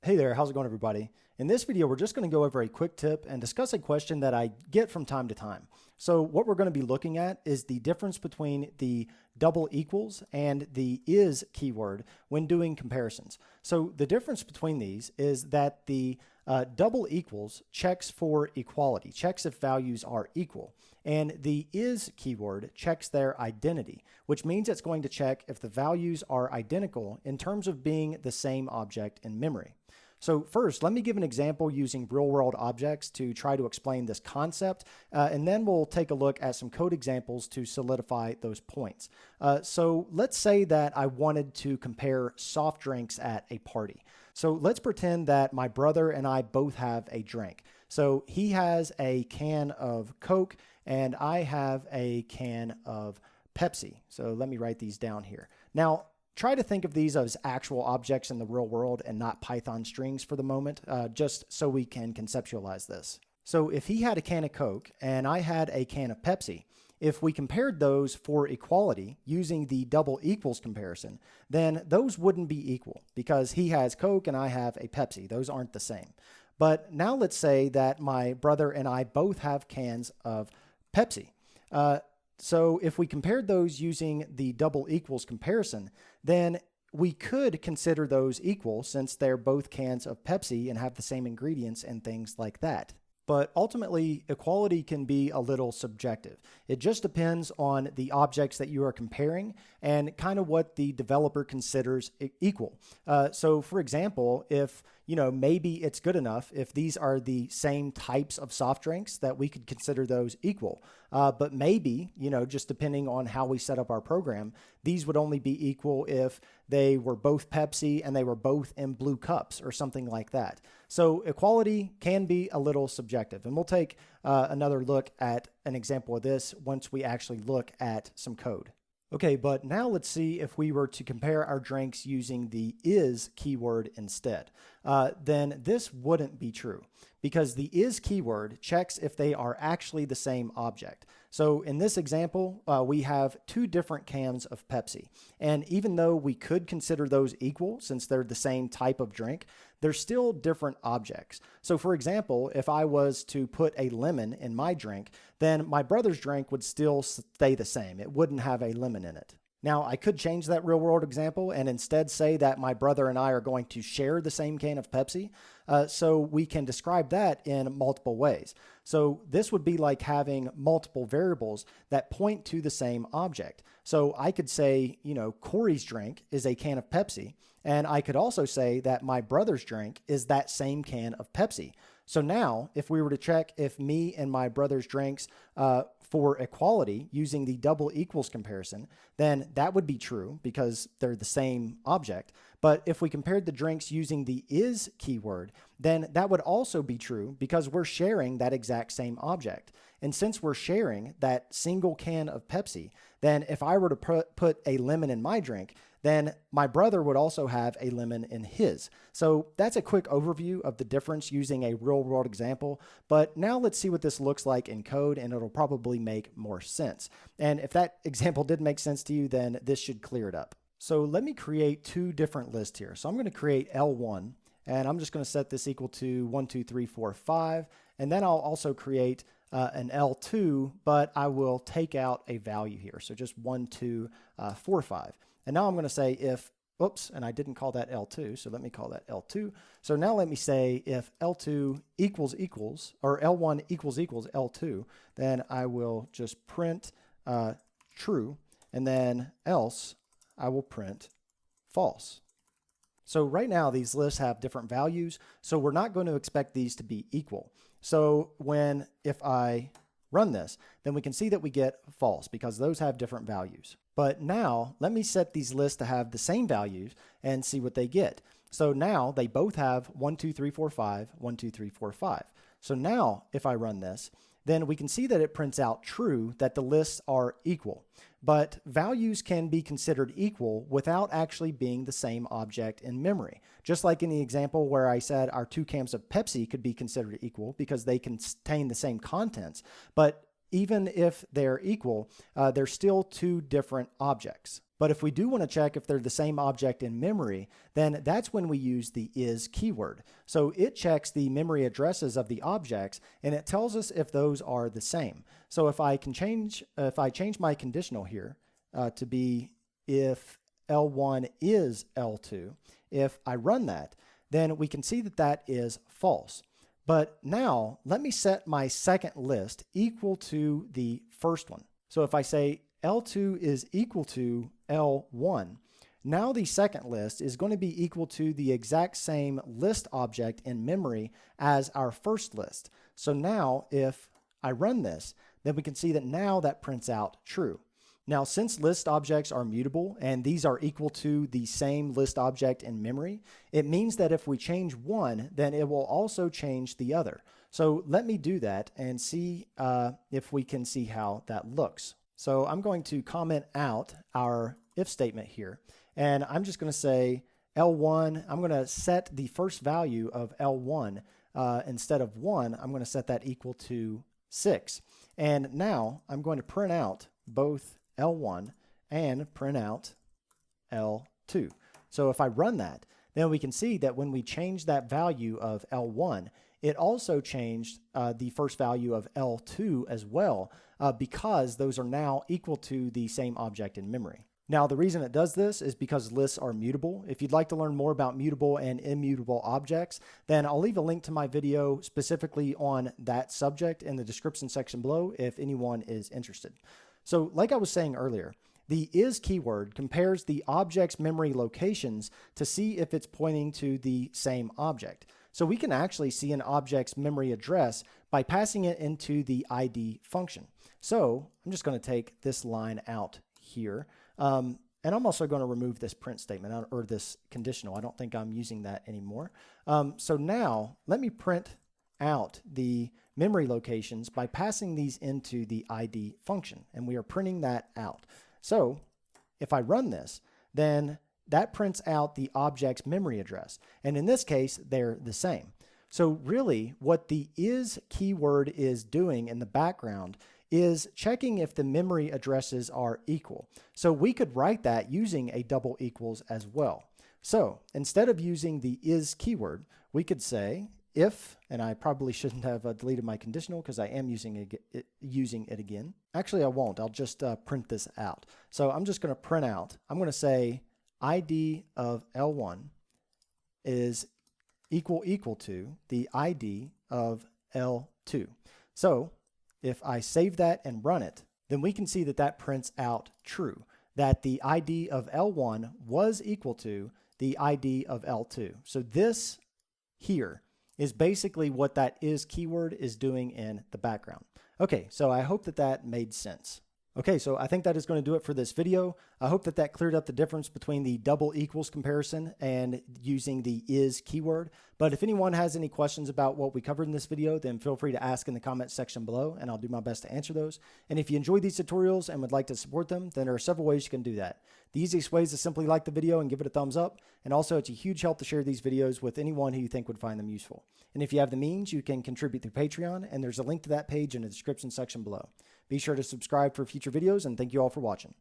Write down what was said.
Hey there, how's it going, everybody? In this video, we're just going to go over a quick tip and discuss a question that I get from time to time. So what we're going to be looking at is the difference between the double equals and the is keyword when doing comparisons. So the difference between these is that the double equals checks for equality, checks if values are equal. And the is keyword checks their identity, which means it's going to check if the values are identical in terms of being the same object in memory. So first, let me give an example using real-world objects to try to explain this concept, and then we'll take a look at some code examples to solidify those points. So let's say that I wanted to compare soft drinks at a party. So let's pretend that my brother and I both have a drink. So he has a can of Coke, and I have a can of Pepsi. So let me write these down here. Now, try to think of these as actual objects in the real world and not Python strings for the moment, just so we can conceptualize this. So if he had a can of Coke and I had a can of Pepsi, if we compared those for equality using the double equals comparison, then those wouldn't be equal because he has Coke and I have a Pepsi. Those aren't the same. But now let's say that my brother and I both have cans of Pepsi. So if we compared those using the double equals comparison, then we could consider those equal since they're both cans of Pepsi and have the same ingredients and things like that. But ultimately, equality can be a little subjective. It just depends on the objects that you are comparing and kind of what the developer considers equal. So for example, if maybe it's good enough if these are the same types of soft drinks that we could consider those equal. But maybe, just depending on how we set up our program, these would only be equal if they were both Pepsi and they were both in blue cups or something like that. So equality can be a little subjective, and we'll take another look at an example of this once we actually look at some code. Okay, but now let's see if we were to compare our drinks using the is keyword instead. Then this wouldn't be true because the is keyword checks if they are actually the same object. So in this example, we have two different cans of Pepsi. And even though we could consider those equal since they're the same type of drink, they're still different objects. So for example, if I was to put a lemon in my drink, then my brother's drink would still stay the same. It wouldn't have a lemon in it. Now, I could change that real world example and instead say that my brother and I are going to share the same can of Pepsi. So we can describe that in multiple ways. So this would be like having multiple variables that point to the same object. So I could say, Corey's drink is a can of Pepsi. And I could also say that my brother's drink is that same can of Pepsi. So now, if we were to check if me and my brother's drinks for equality using the double equals comparison, then that would be true because they're the same object. But if we compared the drinks using the is keyword, then that would also be true because we're sharing that exact same object. And since we're sharing that single can of Pepsi, then if I were to put a lemon in my drink, then my brother would also have a lemon in his. So that's a quick overview of the difference using a real world example. But now let's see what this looks like in code, and it'll probably make more sense. And if that example did make sense to you, then this should clear it up. So let me create two different lists here. So I'm going to create L1, and I'm just going to set this equal to 1, 2, 3, 4, 5. And then I'll also create an L2, but I will take out a value here. So just 1, 2, 4, 5. And now I'm going to say if, oops, and I didn't call that L2, so let me call that L2. So now let me say if L2 equals, or L1 equals L2, then I will just print true, and then else I will print false. So right now these lists have different values, so we're not going to expect these to be equal. So if I run this, then we can see that we get false because those have different values. But now let me set these lists to have the same values and see what they get. So now they both have 1, 2, 3, 4, 5, 1, 2, 3, 4, 5. So now if I run this, then we can see that it prints out true that the lists are equal. But values can be considered equal without actually being the same object in memory. Just like in the example where I said our two cans of Pepsi could be considered equal because they contain the same contents. But even if they're equal, they're still two different objects. But if we do want to check if they're the same object in memory, then that's when we use the is keyword. So it checks the memory addresses of the objects and it tells us if those are the same. So if I change my conditional here to be if L1 is L2, if I run that, then we can see that that is false. But now let me set my second list equal to the first one. So if I say L2 is equal to L1, now the second list is going to be equal to the exact same list object in memory as our first list. So now if I run this, then we can see that now that prints out true. Now, since list objects are mutable and these are equal to the same list object in memory, it means that if we change one, then it will also change the other. So let me do that and see if we can see how that looks. So I'm going to comment out our if statement here, and I'm just going to say L1, I'm going to set the first value of L1 instead of 1, I'm going to set that equal to 6. And now I'm going to print out both L1 and print out L2. So if I run that, then we can see that when we change that value of L1, it also changed the first value of L2 as well, because those are now equal to the same object in memory. Now, the reason it does this is because lists are mutable. If you'd like to learn more about mutable and immutable objects, then I'll leave a link to my video specifically on that subject in the description section below if anyone is interested. So like I was saying earlier, the is keyword compares the object's memory locations to see if it's pointing to the same object. So we can actually see an object's memory address by passing it into the ID function. So I'm just going to take this line out here. And I'm also going to remove this print statement or this conditional. I don't think I'm using that anymore. So now let me print out the memory locations by passing these into the ID function, and we are printing that out. So if I run this, then that prints out the object's memory address, and in this case they're the same. So really what the is keyword is doing in the background is checking if the memory addresses are equal. So we could write that using a double equals as well. So instead of using the is keyword, we could say if, and I probably shouldn't have deleted my conditional because I am using it again. Actually, I won't. I'll just print this out. So I'm just going to print out. I'm going to say ID of L1 is equal to the ID of L2. So if I save that and run it, then we can see that that prints out true, that the ID of L1 was equal to the ID of L2. So this here is basically what that is keyword is doing in the background. Okay, so I hope that that made sense. Okay, so I think that is going to do it for this video. I hope that that cleared up the difference between the double equals comparison and using the is keyword. But if anyone has any questions about what we covered in this video, then feel free to ask in the comments section below, and I'll do my best to answer those. And if you enjoy these tutorials and would like to support them, then there are several ways you can do that. The easiest way is to simply like the video and give it a thumbs up. And also, it's a huge help to share these videos with anyone who you think would find them useful. And if you have the means, you can contribute through Patreon, and there's a link to that page in the description section below. Be sure to subscribe for future videos, and thank you all for watching.